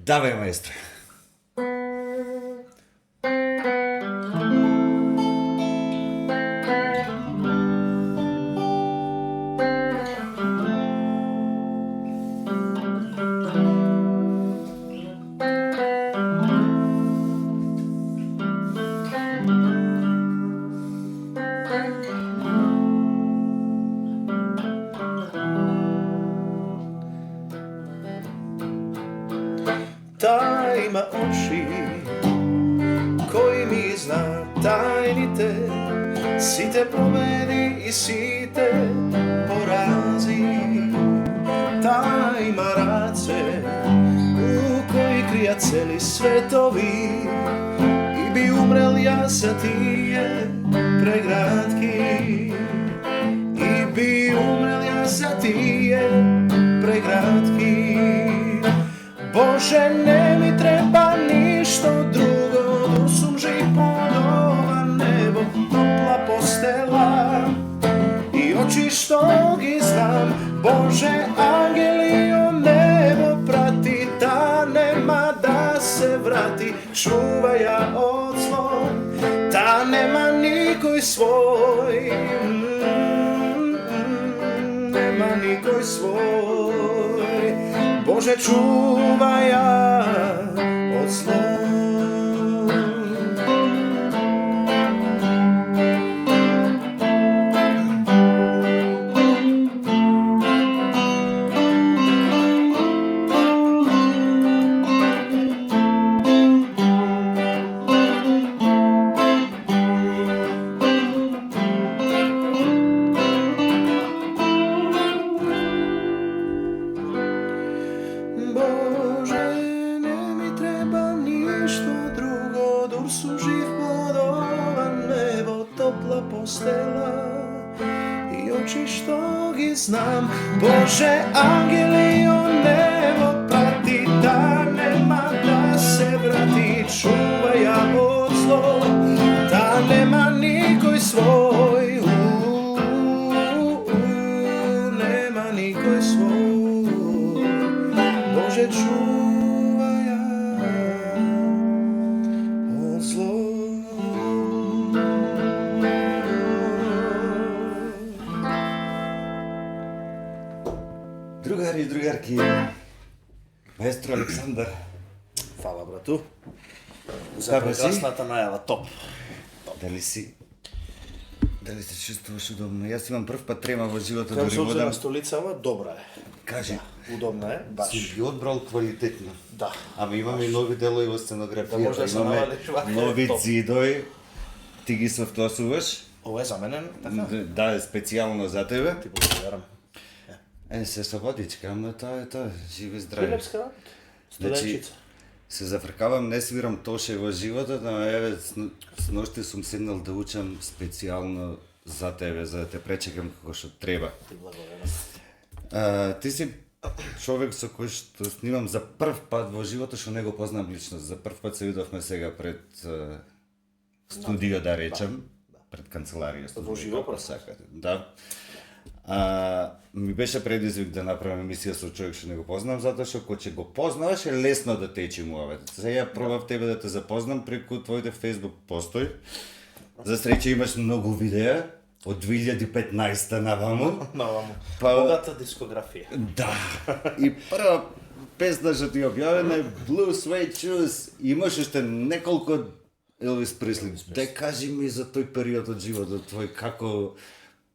Давай, маестро. Taj ima oči koji mi zna tajnite, si te pobedi i si te porazi. Taj ima race u koji krija celi svetovi i bi umrel ja sa ti je pregratki. I bi umrel ja sa ti je pregratki. Bože, ne mi treba ništa drugo, dok sum živ pod ova nebo, topla postela i oči što gi znam. Bože, angeli o nebo prati, ta nema da se vrati, čuva ja od zlo, ta nema nikoj svoj, nema nikoj svoj. Bože, čuvaj ja od zlo. Bože, ne mi treba ništa drugo, dok sum živ pod ova nebo, topla postela i oči što gi znam. Bože, angeli o nebo prati, ta nema da se vrati, čuva ja od zlo, ta nema nikoj svoj, nema nikoj svoj. Bože, čuvaj ja od zlo. Другари и другарки, маестро Александър. Фала, брату. За Како си? прекрасната најава, топ. Дали си чувствуваш удобно? Јас имам прв пат трема во животот, Кај дори се обзира водам. на столицава, добра е. Кажи, Удобна е, баш. си ги одбрал квалитетно. Да. Ама имаме и нови делови во сценографија, Да може да се имаме навалиш вака, нови топ. зидови, ти ги совтосуваш. Ова е за мене, така? Да, специјално за тебе. Ти благодарам. Се со водичка, ама тоа е, живи здрави. Прилепска работа. Студенчица. Се зафркавам, не свирам тоше во животот, ама еве с ношти сум седнал да учам специјално за тебе, за да те пречекам како што треба. Ти благодарам. Ти си човек со кој што снимам за прв пат во животот, што не го познам лично. За прв пат се видовме сега пред студио, да речем, пред канцеларија. Во живо како сакате. Да. Ми беше предизвик да направам емисија со човек што не го познам, затоа што кога ќе го познаваш е лесно да течи муавет. Сега пробав тебе да те запознам преку твоите Facebook постои. За среќа имаш многу видеа од 2015 наваму. Наваму. Па- Богата дискографија. Да. И прва песна што ти објавена е Blue Suede Shoes. Имаш уште неколку Елвис Пресли. Дај кажи ми за тој период од животот твој, како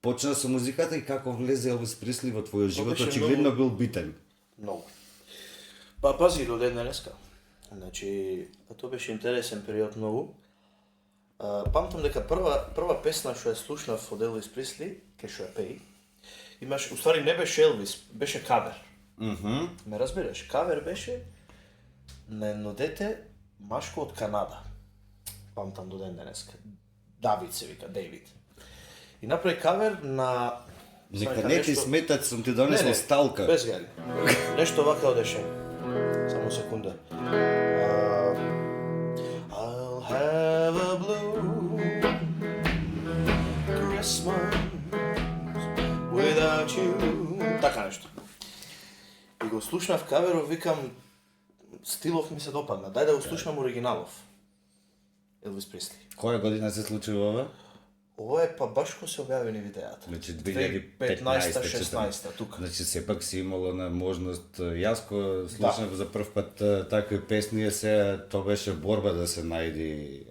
почна со музиката и како влезе Елвис Пресли во твојот живот, беше очигледно бил битен. Многу. Па пази до ден денеска. Значи, тоа беше интересен период многу. Памтам дека прва песна што ја слушнав од Елвис Пресли, кај што ја пеи, имаш, уствари не беше Елвис, беше кавер. Ме разбираш, кавер беше на едно дете машко од Канада. Памтам до ден денеска. Давид се вика, Дейвид. И направи кавер на... Нека не ти сметат, сум ти донесла сталка. Без гали. Нешто вака одеше. Само секунда. I'll have a blue Christmas without you. Така нешто. И го слушнав каверот, викам, стилов ми се допадна. Дај да го слушнам оригиналов. Елвис Пресли. Која година се случи ова? Ова е па баш кога се објавени видеата. Значи 2015-16 тука. Значи сепак си имало на можност, јас кога слушнав за прв пат такви песни, тоа беше борба да се најди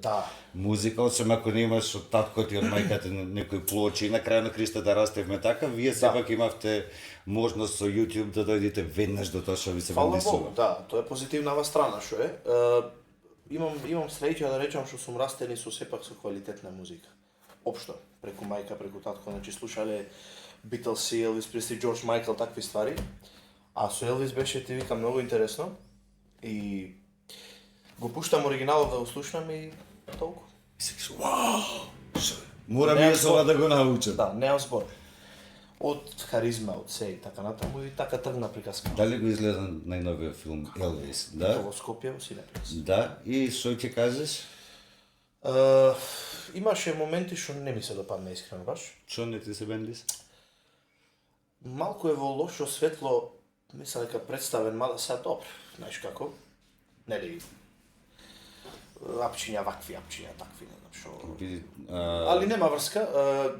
Да. музика, освен ако не имаш од татко ти, од мајката некои плочи, и на крај на кристата да растевме така, вие сепак имавте можност со YouTube да дојдете веднаш до тоа што ви се Фала вендисува. Богу, да, тоа е позитивнава страна што е. Имам среќа да речам што сум растени со сепак со квалитетна музика. Општо, преку мајка, преку татко, значи слушале Beatles, Елвис Пресли, Джордж Майкл, такви ствари. А со Елвис беше, ти викам, многу интересно. И го пуштам оригиналот да го слушнам и толку. И си кажеш, вау, морам и ова да го научам. Да, неам збор. Од харизма, од се и така натаму и така тргна приказка. Дали го изгледа најновиот филм Елвис? Да? Во Скопје, во Синеплекс. Да, и што ќе кажеш? Имаше моменти што не ми се допадна искрено баш. Што не ти се бендис? Малку е во лошо светло, мислам дека представен, мада сега добро, знаеш како? Нели, апчиња вакви, апчиња такви, не знам што. Али нема врска,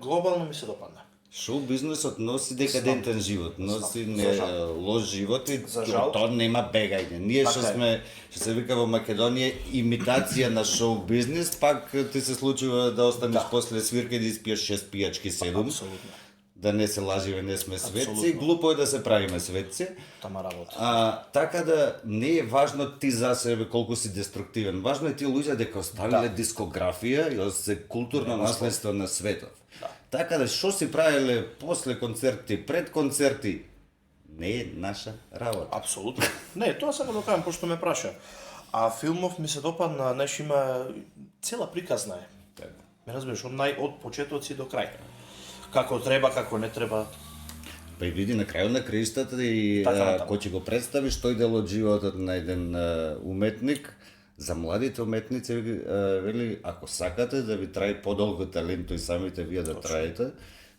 глобално ми се допадна. Шоу бизнесот носи декадентен живот, носи За жал. лош живот и За жал. тоа нема бегање. Ние што Така е. сме, што се вика во Македонија, имитација на шоу бизнес, пак ти се случува да останеш после свирка и да испиеш 6 пијачки 7. Апсолутно. Да не се лажиме, не сме светци, Апсолутно. глупо е да се правиме светци. Тама работа. Така да не е важно ти за себе колку си деструктивен. Важно е тие луѓе дека оставиле дискографија и се културно наследство на светот. Така да што си правиле после концерти, пред концерти, не е наша работа. Апсолутно. Не, тоа само да кажам, пошто ме праша. А филмов ми се допадна, знаеш, има цела приказна е. Така. Ме разбираш, од почетоци до крај. Како треба, како не треба. Па и види на крајот на краиштата и Така натаму. кој ќе го представиш тој дел од животот на еден уметник, за младите уметници вели, ако сакате да ви трае подолго талент и самите вие да траете,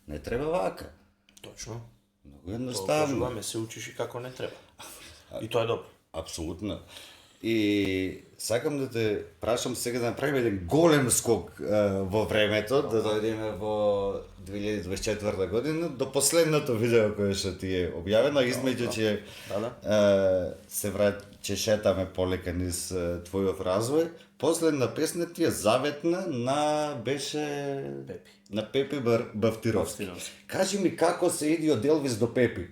не треба вака. Точно. Многу Тоа едноставно. кажуваме, се учиш и како не треба. И тоа е добро. Апсолутно. И сакам да те прашам сега да направиме еден голем скок во времето, да дојдеме во 2024 година до последното видео кое што ти е објавено, измеѓу ќе ќе шетаме полека низ твојов развој. Последна песна ти е заветна на беше Пепи. на Пепи Бавтировски. Бавтировски. Кажи ми како се иди од Елвис до Пепи?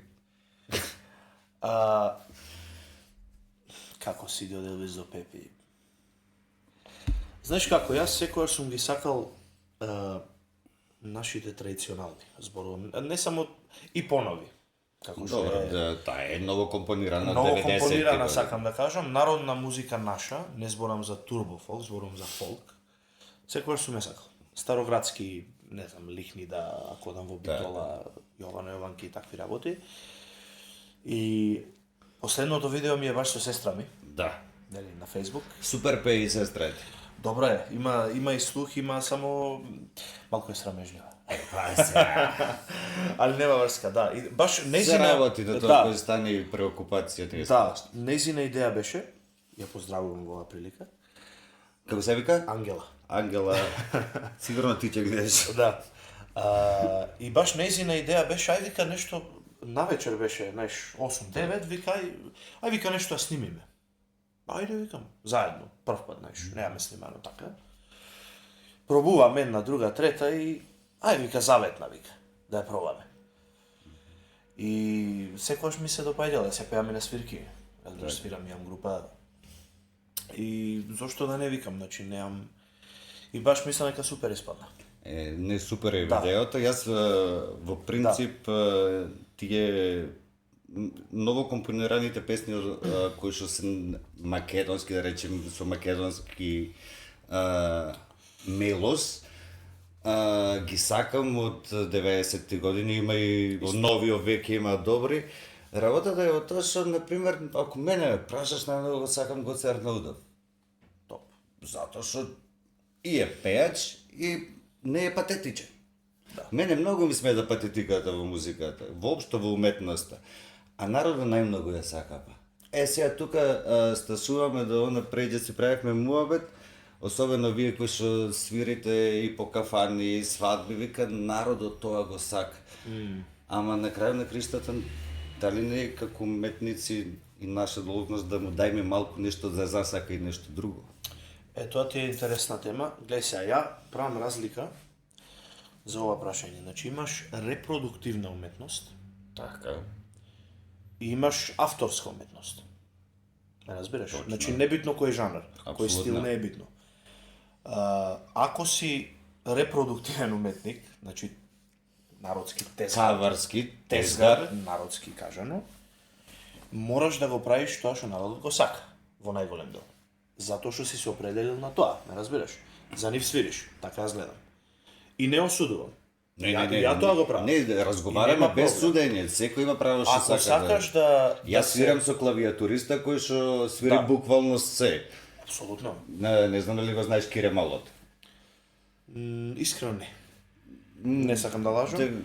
Како си иде од Елвис до Пепи? Знаеш како, јас секојаш сум ги сакал нашите традиционални зборови. Не само и понови. Како што Добро, е да, таа е ново компонирана од многу 90-ти компонирана, години. сакам да кажам, народна музика наша, не зборам за турбо фолк, зборам за фолк. Секојаш сум ја сакал. Староградски, не знам, лихни да, ако одам во Битола, Јована Јованки и такви работи. И последното видео ми е баш со сестра ми, Да. нели, на Facebook. Супер пеи сестрете. Добро е, има и слух, има само малку е срамежлива. Па се. Али нема врска, да. И баш Се незина работи до тоа да, кој стане и преокупација ти. да, незина идеја беше, ја поздравувам во оваа прилика, Како се вика? Ангела. Ангела. Сигурно ти ќе гледаш. Да. И баш незина идеја беше, ај вика нешто, навечер беше, знаеш, 8-9, вика, ај вика нешто да снимиме. Ајде, викам, заедно, прв пат, знаеш, немаме снимано така. Пробуваме една, друга, трета и ај вика заветна, вика, да ја пробаме. И секогаш ми се допаѓало, се пеаме на свирки. Јас свирам, имам група. И зошто да не викам, значи немам. И баш мислам дека супер испадна. Не супер е Да. видеото. Јас во принцип тие ново компонираните песни кои што се македонски, да речем, со македонски мелос, ги сакам од 90-ти години, има и во новиот век има добри. Работата е од тоа што, например, ако мене ме прашаш, најмногу го сакам Гоце Арнаудов. Топ. Затоа што и е пеач и не е патетичен. Мене многу ми смета патетиката во музиката, воопшто во уметноста. А народот најмногу ја сака па. Сега тука стасуваме да она преđe си правихме муабет, особено вие кои што свирите и по кафани и свадби, вика народот тоа го сака. Ама на крај на криштата, дали не е како уметници и наша должност да му дајме малку нешто да засака и нешто друго? Тоа ти е интересна тема. Гледај сега, ја правам разлика за ова прашање. Значи имаш репродуктивна уметност Така. и имаш авторска уметност. Ме разбираш? Точно. Значи небитно кој жанр, кој Апсолутно. стил не е битно. Ако си репродуктивен уметник, значи народски тезгар, Каварски, тезгар, тезгар. народски кажано, мораш да го правиш тоа што народот го сака, во најголем дел. Затоа што си се определил на тоа, ме разбираш? За нив свириш, така јас гледам. И не осудувам. Ја тоа го правам. Не, И разговараме нема без проблем. судење, секој има право што Ако сака сакаш да... Јас свирам со клавиатуриста кој што свири Да. буквално се. Апсолутно. Не знам дали го знаеш Кире Малот. Искрено не. Не сакам да лажам.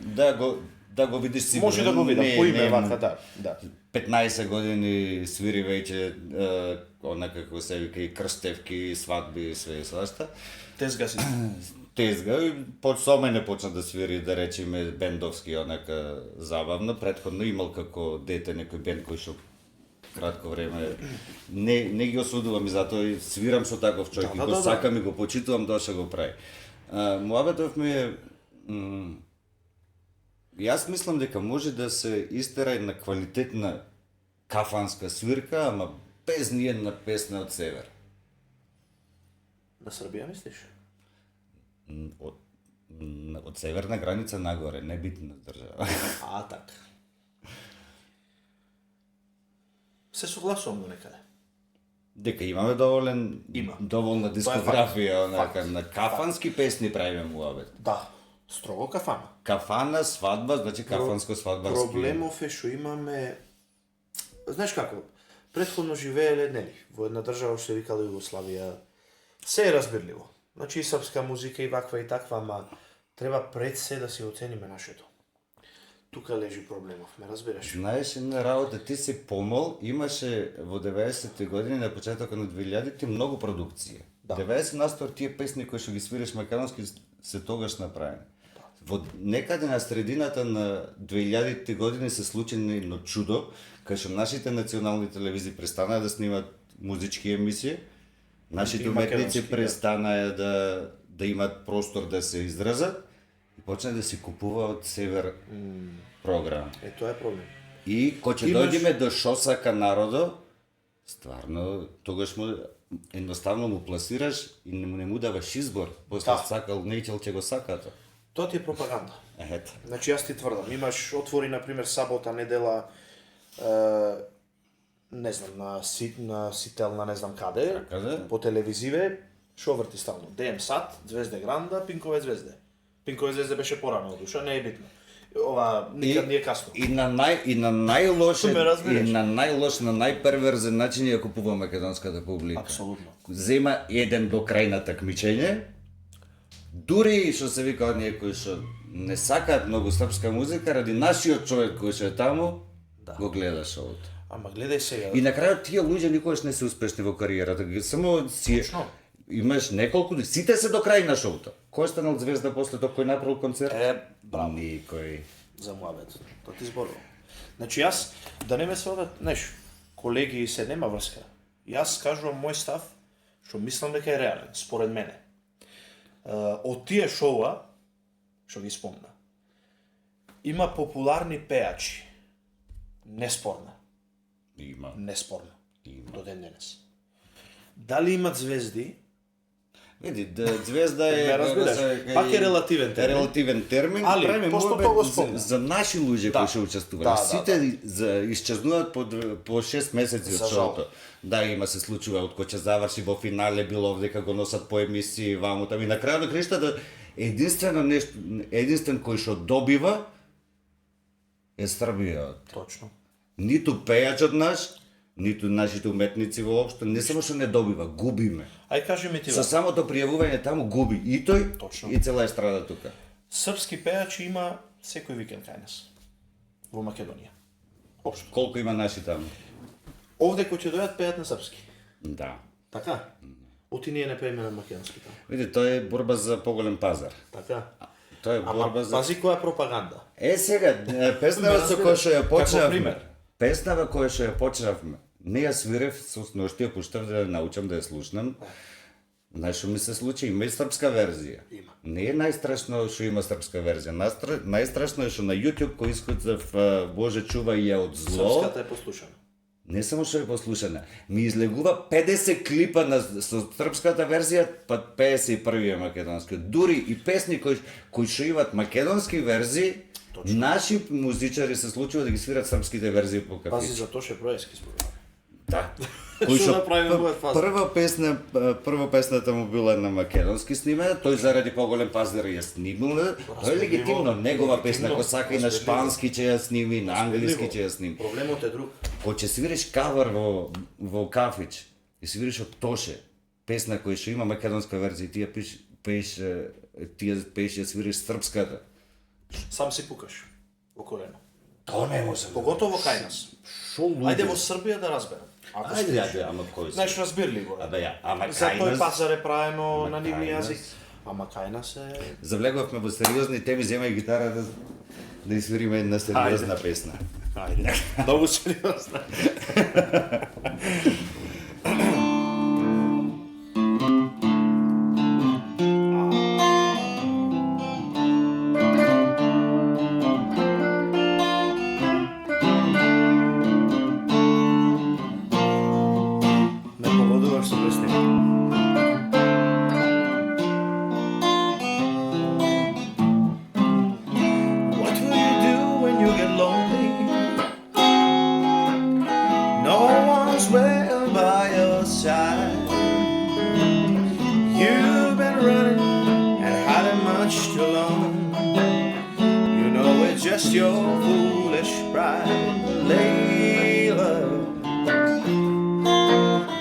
Да го видиш сигурно. Може да го видам, по име вака, да. 15 години свири веќе она како се вика и крстевки, и свадби и све и свашта. Тезга си. Тезга и со мене почна да свири, да речеме, бендовски, онака забавно. Претходно имал како дете некој бенд кој што кратко време не ги осудувам и затоа и свирам со таков човек, Да, и го да. сакам и го почитувам тоа што го прави. Муабетов ми е јас мислам дека може да се истера една квалитетна кафанска свирка, ама без ни една песна од север. На Србија мислиш? Од, од северна граница нагоре, не битна држава. Така. Се согласувам до некаде. Дека имаме доволна дискографија, онака, Факт. на кафански песни правиме муабет. Да, строго кафана. Кафана, свадба, значи кафанско свадбарски. Проблемов е што имаме... Знаеш како, претходно живееле, нели, во една држава што се викала Југославија, се е разбирливо. Значи и српска музика и ваква и таква, ама треба пред се да си оцениме нашето. Тука лежи проблемов, ме разбираш? Знаеш една работа, ти си помал, имаше во 90-те години, на почетокот на 2000-те, многу продукција. Да. 90% од тие песни кои што ги свириш македонски се тогаш направени. Во некаде на средината на 2000-те години се случи едно чудо, кај што нашите национални телевизии престанаа да снимаат музички емисии, нашите И уметници македонски, да. престанаа да имаат простор да се изразат и почна да се купува од север програм. Тоа е проблем. И кога ќе дојдеме до шо сака народо, стварно, тогаш едноставно му пласираш и не му даваш избор. После Да. сакал, неќел ќе го сакато. Тоа ти е пропаганда. Ето. Значи јас ти тврдам, имаш отвори на пример сабота, недела, не знам, на Сител, на не знам каде, Така да. по телевизиве, шо врти стално? ДМ Сат, Звезде Гранда, Пинкове Звезде. Пинкове Звезде беше порано од душа, не е битно. Ова никад не е касно. И на најлошен, Ме разбираш. и на најлош, на најперверзен начин ја купува македонската публика. Апсолутно. Зема еден до крај на такмичење, дури што се вика оние кои што не сакаат многу српска музика, ради нашиот човек кој што е таму, го гледа шоуто. Ама гледај сега. И на крајот тие луѓе никогаш не се успешни во кариерата, само си Точно. имаш неколку, сите се до крај на шоуто. Кој станал звезда после тоа, кој направил концерт? Браво. Никој. За муабет. Тоа ти зборувам. Значи јас, да не ме се одат, знаеш, колеги се нема врска. Јас кажувам мој став, што мислам дека е реален, според мене. Од тие шоуа, што ги спомна, има популарни пеачи. Неспорно. Има. Неспорно. Има. До ден денес. Дали имат звезди? Види, звезда е... Ме разбираш, пак е релативен термин. Релативен термин, Али, правиме пошто муабет тоа го спомна. за наши луѓе кои што учествувале. Да, Сите исчезнуваат по 6 месеци За од жал. шоуто. Да, има се случува од кој ќе заврши во финале, било дека го носат по емисии ваму таму и на крајот на криштата единствен кој што добива е Србија. Точно. Ниту пејачот наш, ниту нашите уметници воопшто, не само што не добива, губиме. Ај кажи ми ти, Со самото пријавување таму губи и тој, Точно. и цела естрада тука. српски пеачи има секој викенд кај нас. Во Македонија. Општо. Колку има наши таму? Овде кои ќе дојдат пеат на српски. Да. Така? Оти ние не пееме на македонски таму. Види, тоа е борба за поголем пазар. Така? Тоа е Ама борба за... пази која пропаганда. Сега, песнава со која што ја Како почнавме. пример. Песнава која што ја почнавме. Не ја свирев, со ноќти ја пуштав да ја научам да ја слушнам. Знаеш што ми се случи? Има и српска верзија. Има. Не е најстрашно што има српска верзија. Најстрашно е што на YouTube кој искуцав Боже чувај ја од зло. Српската е послушана. Не само што е послушана, ми излегува 50 клипа со српската верзија, па 51 македонски. Дури и песни кои што имаат македонски верзии, наши музичари се случува да ги свират српските верзии по Пази кафичи. за Тоше Проески спомена. Да. Што направиме во фаза? Прва песната му била на македонски снимена, тој заради поголем пазар ја снимил. Тоа е легитимно, негова песна, ако сака и на шпански ќе ја сними, на англиски ќе ја сними. Проблемот е друг. Кога ќе свириш кавар во кафич и свириш од Тоше, песна која што има македонска верзија, ти ја пееш ја свириш српската. Сам си пукаш во колено. Тоа не може. Поготово кај нас. Шо луѓе? Ајде во Србија да разберам. Ако Ајде, ама кој си? Знаеш, разбирливо е. Абе ја, ама За кај тој нас... пазар е правено на Ама нивни кај нас? јазик. Ама кај нас е... Завлегувавме во сериозни теми, земај гитара да извириме една сериозна песна. Ајде. Многу сериозно. Ме погодуваш со песни. What will you do when you get lonely? No one's well by your side. You've been running and hiding much too long. You know it's just your foolish pride, Layla.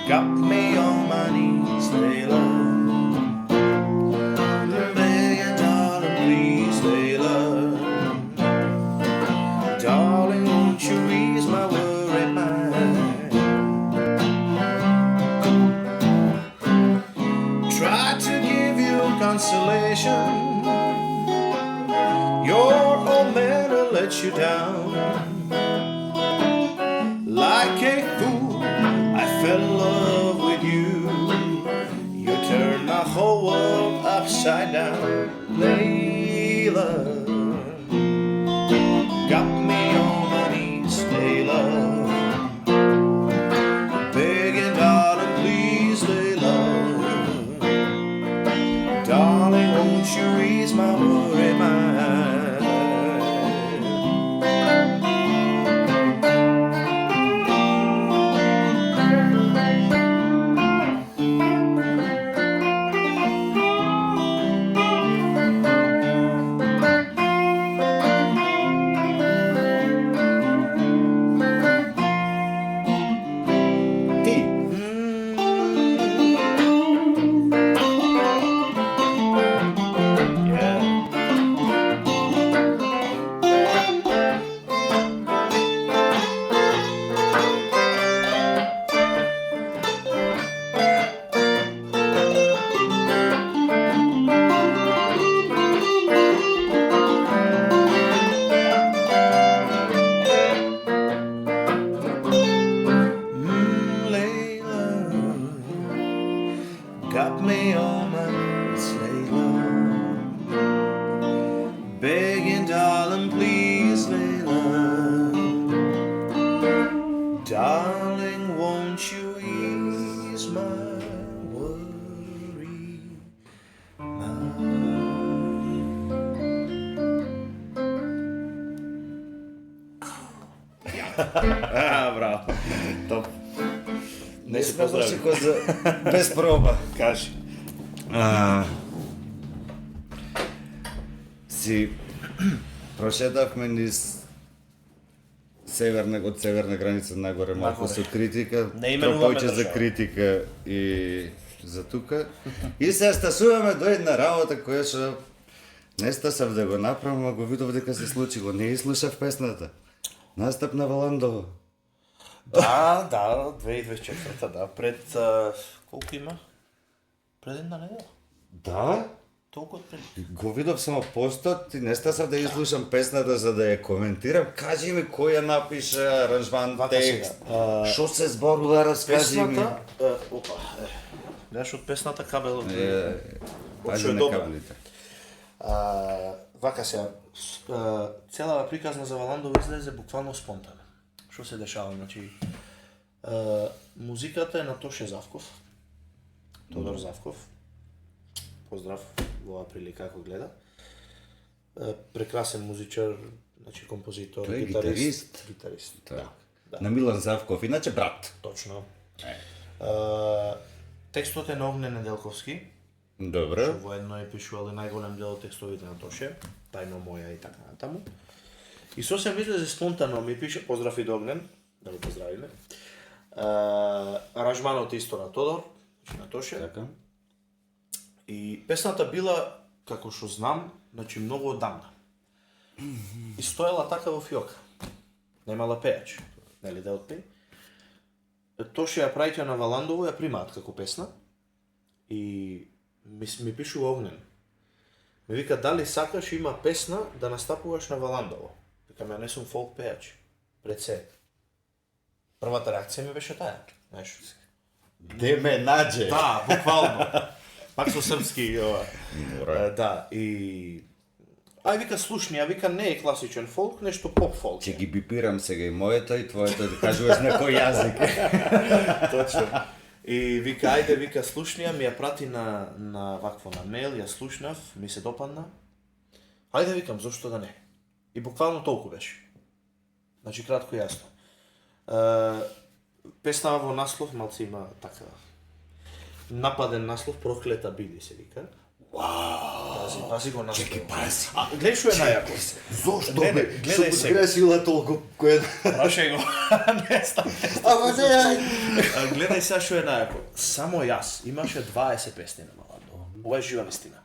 Got me on my knees, Layla. Begging, darling, please, Layla. Darling, won't you ease my worried mind? Try to give you consolation. Your old man will let you down. Like a fool, I fell in love with you. You turned my whole world upside down, Layla. Got me on my knees, Layla. Begging, darling, please, Layla. Darling, won't you ease my worried mind? Ти, Layla, got me on my knees, Layla. Begging, darling, please, Layla. Darling, won't you ease my worry mind? Браво. Топ. не сме зашли за без проба. Кажи. Си прошетавме низ од северна граница нагоре малку Нагоре. со критика, Не именуваме тропојче за држава. критика и за тука. И се стасуваме до една работа која што не стасав да го направам, а го видов дека се случило. Не и слушав песната. Настап на Валандово. Да, 2024, да. Пред, колко има? Пред една недела. Да? Толкова пред. Го видов само постот и не стасав да изслушам песната за да ја коментирам. Кажи ми кој ја напиша, аранжман, Вака текст, сега, шо се зборува, раскажи ми. Песната, знаеш од песната Кабел, Пази што е на добра. каблите. Вака сега, целава приказна за Валандово излезе буквално спонтано. Што се дешава, значи, музиката е на Тоше Завков, Тодор Завков. Поздрав во оваа прилика ако гледа. Прекрасен музичар, значи композитор, Тој е гитарист. Так. Да, На Милан Завков, иначе брат. точно. Текстот е на Огне Неделковски, Добре. што воедно е пишувал и најголем дел од текстовите на Тоше, Тајно моја и така натаму. И сосем излезе спонтано ми пише, поздрав и до Огнен, да го поздравиме. Аранжманот исто на Тодор, значи на Тоше. Така. И песната била, како што знам, значи многу одамна. И стоела така во фиока. Немала пејач, нели да отпее. Тоше ја праќа на Валандово, ја примаат како песна. И ми пишува Огнен. Ми вика, дали сакаш има песна да настапуваш на Валандово? Викам, ја не сум фолк пејач. Пред се. Првата реакција ми беше таа. Знаеш, Де ме наđe? да, буквално. Пак со српски ова. Добре. Да, и ај вика слушни, а вика не е класичен фолк, нешто поп фолк. Ќе ги бипирам сега и моето и твоето, да кажуваш на кој јазик. Точно. И вика ајде, вика слушни, а ми ја прати на вакво на мејл, ја слушнав, ми се допадна. Ајде викам, зошто да не? И буквално толку беше. Значи кратко и јасно. Песна во наслов малци има така нападен наслов, проклета биди се вика. Вау! Пази го наслов. Чеки, пази. Гледај што е најако. Зошто Не, бе? гледај Што сега. грешила толку кој? Прашај го. Не стан. Ама не, ај. Гледај сега што е најако. Само јас имаше 20 песни на Валандово. Ова е жива вистина.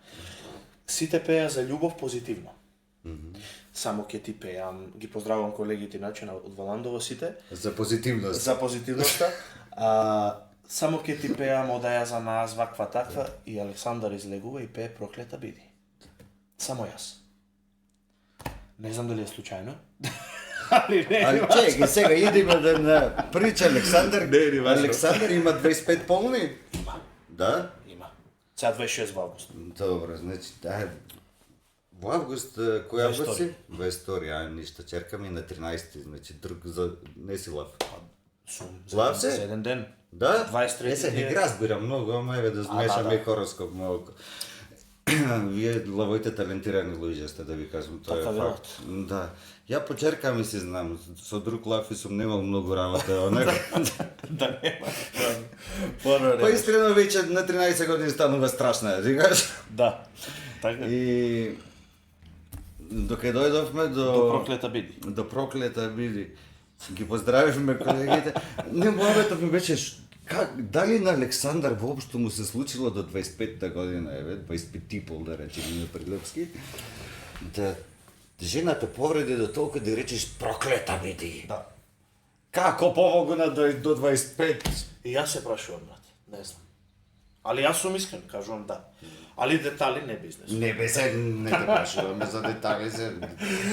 Сите пеа за љубов позитивно. Само ќе ти пеам, ги поздравувам колегите иначе од Валандово сите. За позитивност. За позитивноста. Само ќе ти пеам одаја за нас, ваква таква, и Александар излегува и пее проклета биди. Само јас. Не знам дали е случајно. Али не. Али чеки, сега идеме да на прича Александар. Не, не важно. Александар има 25 полни? Има. Да? Има. Сега 26 во август. Добре, значи, да. Во август, кој август си? 22, а ништо, черка ми на 13, значи друг за не си лав. Сум. Лав се? За еден ден. Да? 23 се не е- ги разбирам многу, ама еве да змешаме да. хороскоп малку. Вие лавоите талентирани луѓе сте, да ви кажам, тоа Така е факт. Да. Ја по черка ми си знам, со друг лав и сум немал многу работа, онака. Да нема. Па искрено веќе на 13 години станува страшна, викаш? Да. Така. И докај дојдовме До проклета биди. до проклета биди. Ги поздравивме колегите. Не, мојата ми беше дали на Александар воопшто му се случило до 25-та година, еве, 25 и пол да речем на Прилепски, да жената повреди до толку да речеш проклета биди. Да. Како помогу на до 25? И јас се прашувам, брат. Не знам. Али јас сум искрен, кажувам да. Али детали не бизнес. Не бе се, не те прашуваме за детали се.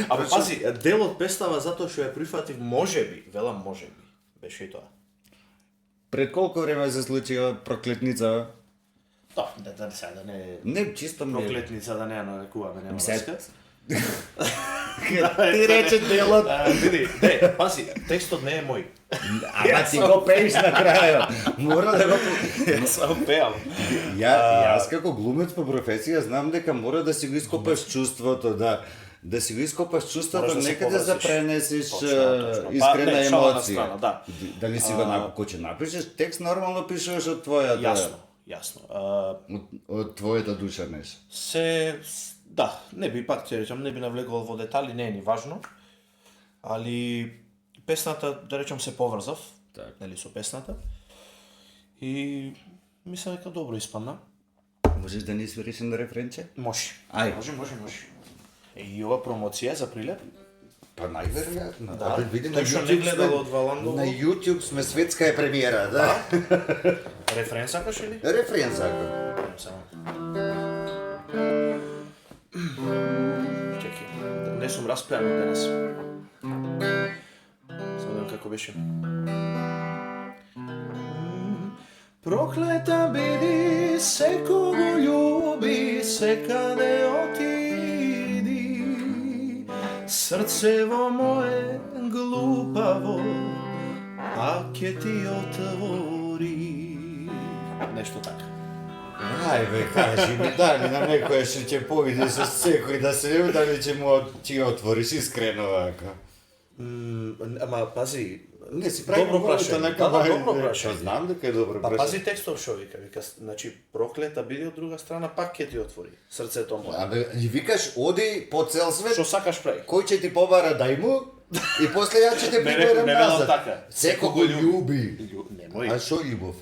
А пази, дел од песнава затоа што ја прифатив, можеби, велам можеби, беше и тоа. Пред колку време се случи проклетница? Да, да сега да не Не, чисто ми е. проклетница да не ја нарекуваме, нема Се- врска. Ти рече делот. Види, не, пази, текстот не е мој. Ама ти го пееш на крајот. Мора да го... Јас сам пеам. Јас како глумец по професија знам дека мора да си го ископаш чувството, да си го ископаш чувството, Мораш да се некаде да поврзиш. пренесеш Точно, точно. искрена Па, не, шала на емоција. страна, да. Дали си го кој ќе напишеш, текст нормално пишуваш од твојата... Јасно. Од твојата душа неш. Да, не би пак ќе речам, не би навлегувал во детали, не е ни важно. Али песната, да речам, се поврзав, Так. нели со песната. И мислам дека добро испадна. Можеш да ни свириш на рефренче? Може. Ај. Може. И ова промоција за Прилеп. Па најверојатно. Да. Види, Тој што не гледал од Валандово. На YouTube сме светска е премиера, да. Рефрен сакаш или? Рефрен сакам. Само. Чекай, не сум распеан денес. Само како беше. Проклета биди, се кого љуби, секаде отиди. Срцево мое глупаво, а ќе ти отвори. Нешто така. Ај бе, кажи ми, дали на некоја што ќе повиде со секој да се не дали ќе му ти отвориш искрено вака. Ама пази, Не си прави добро прашање. нека Да, добро прашање. Знам дека е добро Па прашање. пази текстов што вика, значи проклета биде од друга страна, пак ќе ти отвори срцето мое. Абе, и викаш, оди по цел свет, Што сакаш прави? кој ќе ти побара дај му, и после ја ќе те Не, приберам не велам назад. така. Секој го љуби. Немој. А што љубов?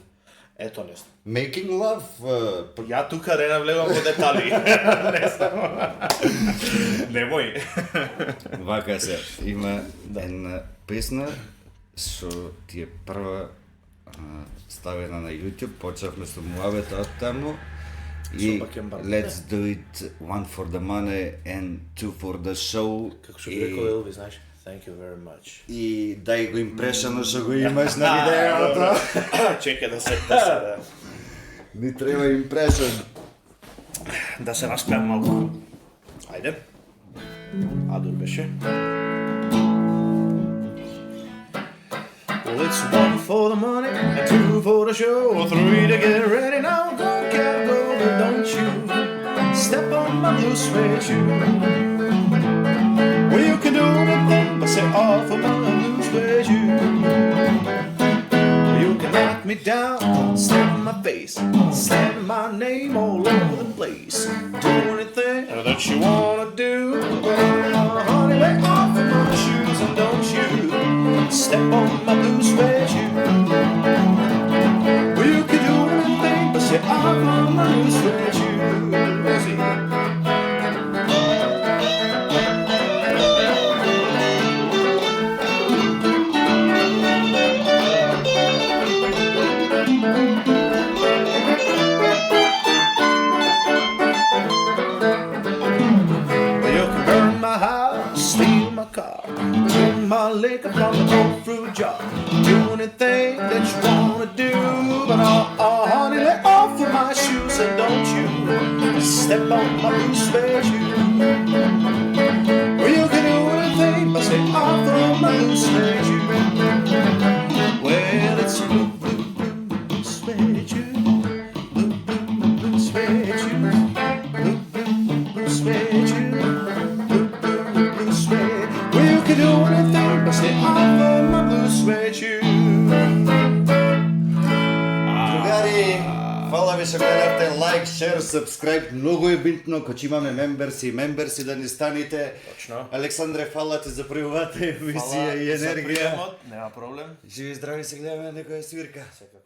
Ето не знам. Making love, Ја тука не навлегам во детали. Не знам. Немој. вака се, има една песна што ти е прва ставена на YouTube, почнавме со муавета од таму и Со Бакенбард. let's do it one for the money and two for the show. Како што би рекол Елвис, знаеш? Thank you very much. И дај го импрешано што го имаш на видеото. Чекај да се Ни треба импрешен. да се распеам малку. Ајде. Адор беше. Well, it's one for the money, and two for the show, three to get ready now. Go, cat, go, but don't you step on my blue suede shoe. Well, you can do anything but say off of my blue suede shoe. Well, you can knock me down, step in my face, slam my name all over the place. Do anything that you wanna do, but honey, lay off of my shoes and don't you step on my blue suede shoe. Well, you can do anything but say off of my blue suede shoe. Steal my car, drink my liquor from the cold fruit jar. Do anything that you wanna do, but honey, lay off of my shoes and don't you step on my blue suede shoe. Well, you can do anything but stay off of my blue suede shoe. Well, it's a blue, blue, blue, blue suede shoe. Blue, blue, blue, blue suede shoe. Blue, blue, blue suede shoe. Do anything but stay off of my blue suede shoe. Другари, фала ви што гледавте, лайк, шер, сабскрайб, многу е битно кога имаме мемберси да ни станете. Точно. Александре, фала ти за првата емисија и енергија. Нема проблем. Живи здрави, се гледаме на некоја свирка. Секако.